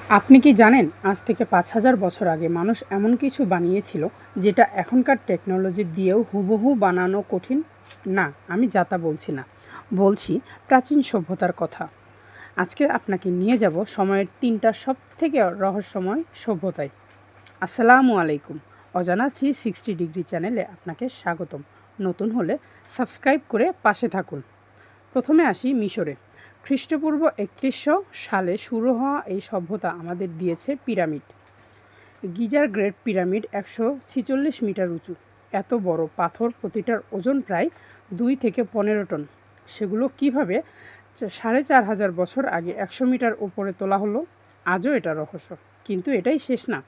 আপনি কি জানেন আজ থেকে ৫,০০০ বছর আগে মানুষ এমন কিছু বানিয়েছিল যেটা এখনকার টেকনোলজি দিয়েও হুবহু বানানো কঠিন? না, আমি যাতা বলছি না, বলছি প্রাচীন সভ্যতার কথা। আজকে আপনাকে নিয়ে যাব সময়ের ৩টা সবথেকে রহস্যময় সভ্যতায়। আসসালামু আলাইকুম। অজানা 360 ডিগ্রি চ্যানেলে আপনাকে স্বাগতম। নতুন হলে সাবস্ক্রাইব করে পাশে থাকুন। প্রথমে আসি মিশরে। খ্রিস্টপূর্ব ৩১০০ সালে শুরু হওয়া এই সভ্যতা আমাদের দিয়েছে পিরামিড। গিজার গ্রেট পিরামিড ১৪৬ মিটার উঁচু। এত বড় পাথর, প্রতিটার ওজন প্রায় ২ থেকে ১৫ টন। সেগুলো কিভাবে ৪,৫০০ বছর আগে ১০০ মিটার উপরে তোলা হলো, আজও এটা রহস্য। কিন্তু এটাই শেষ না।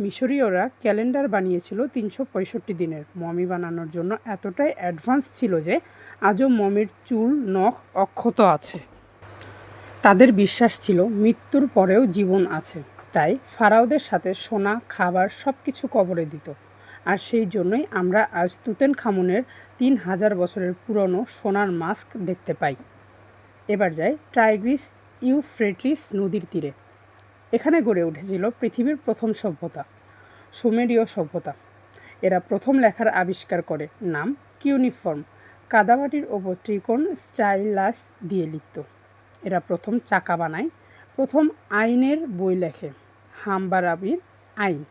মিশরীয়রা ক্যালেন্ডার বানিয়েছিল ৩৬৫ দিনের। মমি বানানোর জন্য এতটাই অ্যাডভান্স ছিল যে আজও মমির চুল, নখ অক্ষত আছে। তাদের বিশ্বাস ছিল মৃত্যুর পরেও জীবন আছে, তাই ফারাওদের সাথে সোনা, খাবার সব কিছু কবরে দিত। আর সেই জন্যই আমরা আজ তুতেনখামুনের ৩,০০০ বছরের পুরনো সোনার মাস্ক দেখতে পাই। এবার যাই টাইগ্রিস ইউফ্রেটিস নদীর তীরে। এখানে গড়ে উঠেছিল পৃথিবীর প্রথম সভ্যতা, সুমেরীয় সভ্যতা। এরা প্রথম লেখার আবিষ্কার করে, নাম কিউনিফর্ম। কাদামাটির ওপর ত্রিকোণ স্টাইলাস দিয়ে লিখত। এরা প্রথম চাকা বানায়, প্রথম আইনের বই লেখে, হাম্বারাবির আইন।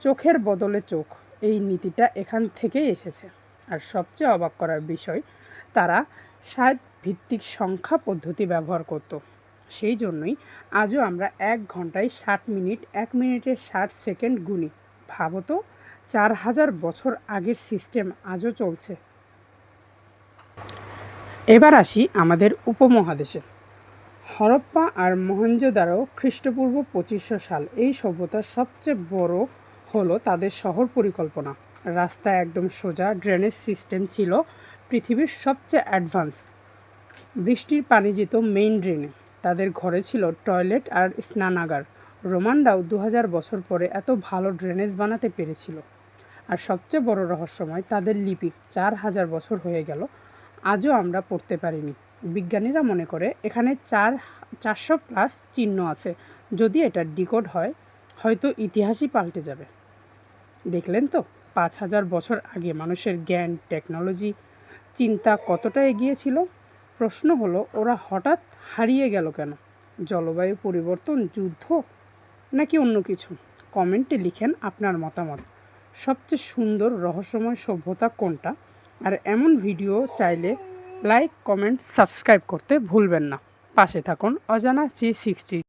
চোখের বদলে চোখ, এই নীতিটা এখান থেকেই এসেছে। আর সবচেয়ে অবাক করার বিষয়, তারা ৬০ ভিত্তিক সংখ্যা পদ্ধতি ব্যবহার করত। সেই জন্যই আজও আমরা ১ ঘন্টায় ৬০ মিনিট, ১ মিনিটে ৬০ সেকেন্ড গুনি। ভাবো তো, ৪,০০০ বছর আগের সিস্টেম আজও চলছে। এবার আসি আমাদের উপমহাদেশে। হরপ্পা আর মহেঞ্জোদারো খ্রিস্টপূর্ব ২৫০০ সাল। এই সভ্যতার সবচেয়ে বড় হলো তাদের শহর পরিকল্পনা। রাস্তা একদম সোজা, ড্রেনেজ সিস্টেম ছিল পৃথিবীর সবচেয়ে অ্যাডভান্স। বৃষ্টির পানি যেত মেইন ড্রেনে। তাদের ঘরে ছিল টয়লেট আর স্নানাগার। রোমানরাও ২,০০০ বছর পরে এত ভালো ড্রেনেজ বানাতে পেরেছিল। আর সবচেয়ে বড় রহস্যময় তাদের লিপি। ৪,০০০ বছর হয়ে গেল, আজও আমরা পড়তে পারিনি। বিজ্ঞানীরা মনে করে এখানে ৪০০+ চিহ্ন আছে। যদি এটা ডিকোড হয়, হয়তো ইতিহাসই পাল্টে যাবে। দেখলেন তো, ৫,০০০ বছর আগে মানুষের জ্ঞান, টেকনোলজি, চিন্তা কতটা এগিয়ে ছিল। প্রশ্ন হলো, ওরা হঠাৎ হারিয়ে গেল কেন? জলবায়ু পরিবর্তন, যুদ্ধ, নাকি অন্য কিছু? কমেন্টে লিখেন আপনার মতামত। সবচেয়ে সুন্দর রহস্যময় সভ্যতা কোনটা? আর এমন ভিডিও চাইলে লাইক, কমেন্ট, সাবস্ক্রাইব করতে ভুলবেন না। পাশে থাকুন অজানা 360।